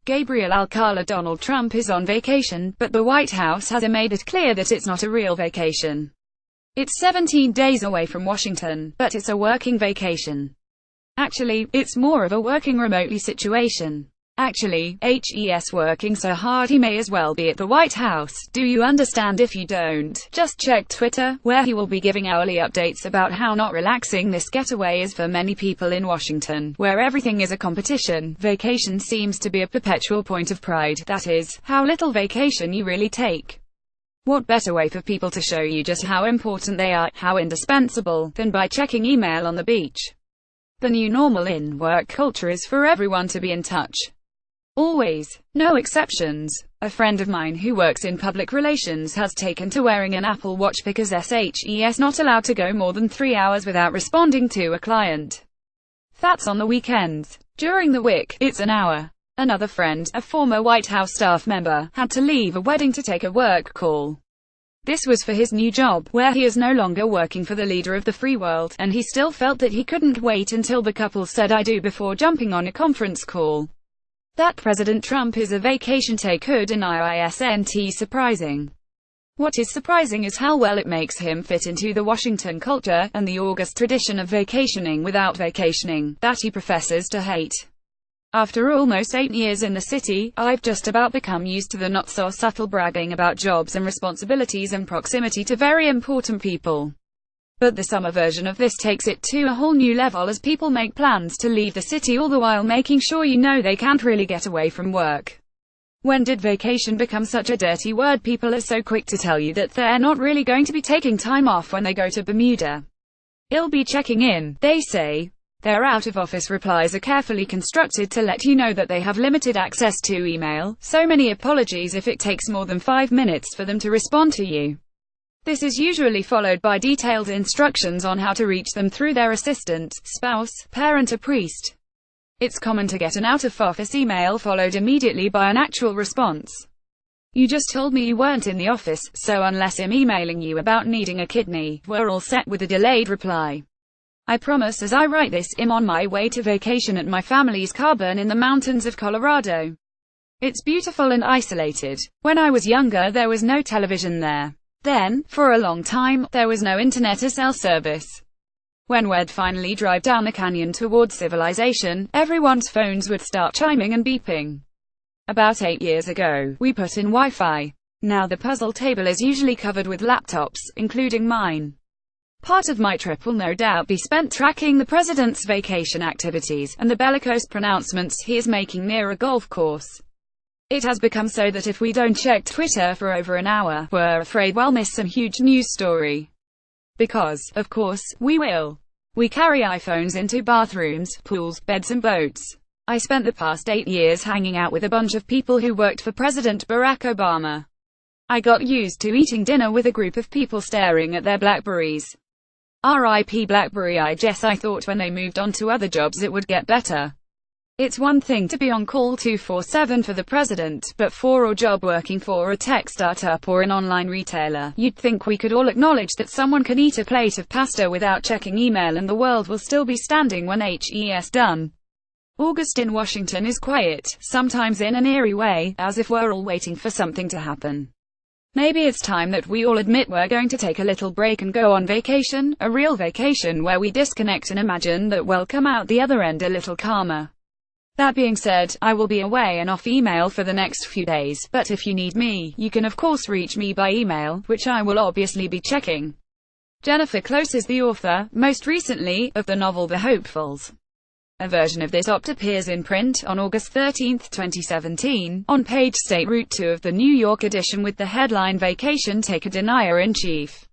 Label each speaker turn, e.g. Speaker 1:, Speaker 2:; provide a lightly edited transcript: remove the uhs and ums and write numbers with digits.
Speaker 1: Gabriel Alcala. Donald Trump is on vacation, but the White House has made it clear that it's not a real vacation. It's 17 days away from Washington, but it's a working vacation. Actually, it's more of a working remotely situation. Actually, he's working so hard he may as well be at the White House. Do you understand? If you don't, just check Twitter, where he will be giving hourly updates about how not relaxing this getaway is for many people in Washington, where everything is a competition. Vacation seems to be a perpetual point of pride, that is, how little vacation you really take. What better way for people to show you just how important they are, how indispensable, than by checking email on the beach? The new normal in work culture is for everyone to be in touch. Always. No exceptions. A friend of mine who works in public relations has taken to wearing an Apple Watch because he's not allowed to go more than 3 hours without responding to a client. That's on the weekends. During the week, it's an hour. Another friend, a former White House staff member, had to leave a wedding to take a work call. This was for his new job, where he is no longer working for the leader of the free world, and he still felt that he couldn't wait until the couple said "I do" before jumping on a conference call. That President Trump is a vacation taker isn't surprising. What is surprising is how well it makes him fit into the Washington culture, and the august tradition of vacationing without vacationing, that he professes to hate. After almost 8 years in the city, I've just about become used to the not-so-subtle bragging about jobs and responsibilities and proximity to very important people. But the summer version of this takes it to a whole new level as people make plans to leave the city, all the while making sure you know they can't really get away from work. When did vacation become such a dirty word? People are so quick to tell you that they're not really going to be taking time off when they go to Bermuda. "I'll be checking in," they say. Their out-of-office replies are carefully constructed to let you know that they have limited access to email, so many apologies if it takes more than 5 minutes for them to respond to you. This is usually followed by detailed instructions on how to reach them through their assistant, spouse, parent or priest. It's common to get an out-of-office email followed immediately by an actual response. "You just told me you weren't in the office, so unless I'm emailing you about needing a kidney, we're all set," with a delayed reply. "I promise as I write this, I'm on my way to vacation at my family's cabin in the mountains of Colorado. It's beautiful and isolated. When I was younger there was no television there. Then, for a long time, there was no internet or cell service. When we'd finally drive down the canyon towards civilization, everyone's phones would start chiming and beeping. About 8 years ago, we put in Wi-Fi. Now the puzzle table is usually covered with laptops, including mine. Part of my trip will no doubt be spent tracking the president's vacation activities, and the bellicose pronouncements he is making near a golf course. It has become so that if we don't check Twitter for over an hour, we're afraid we'll miss some huge news story. Because, of course, we will. We carry iPhones into bathrooms, pools, beds and boats. I spent the past 8 years hanging out with a bunch of people who worked for President Barack Obama. I got used to eating dinner with a group of people staring at their Blackberries. RIP BlackBerry. I guess I thought when they moved on to other jobs it would get better. It's one thing to be on call 24/7 for the president, but for a job working for a tech startup or an online retailer, you'd think we could all acknowledge that someone can eat a plate of pasta without checking email and the world will still be standing when he's done. August in Washington is quiet, sometimes in an eerie way, as if we're all waiting for something to happen. Maybe it's time that we all admit we're going to take a little break and go on vacation, a real vacation where we disconnect and imagine that we'll come out the other end a little calmer. That being said, I will be away and off email for the next few days, but if you need me, you can of course reach me by email, which I will obviously be checking. Jennifer Close is the author, most recently, of the novel The Hopefuls. A version of this opt appears in print on August 13, 2017, on page State Route 2 of the New York edition with the headline "Vacation Taker Denier in Chief."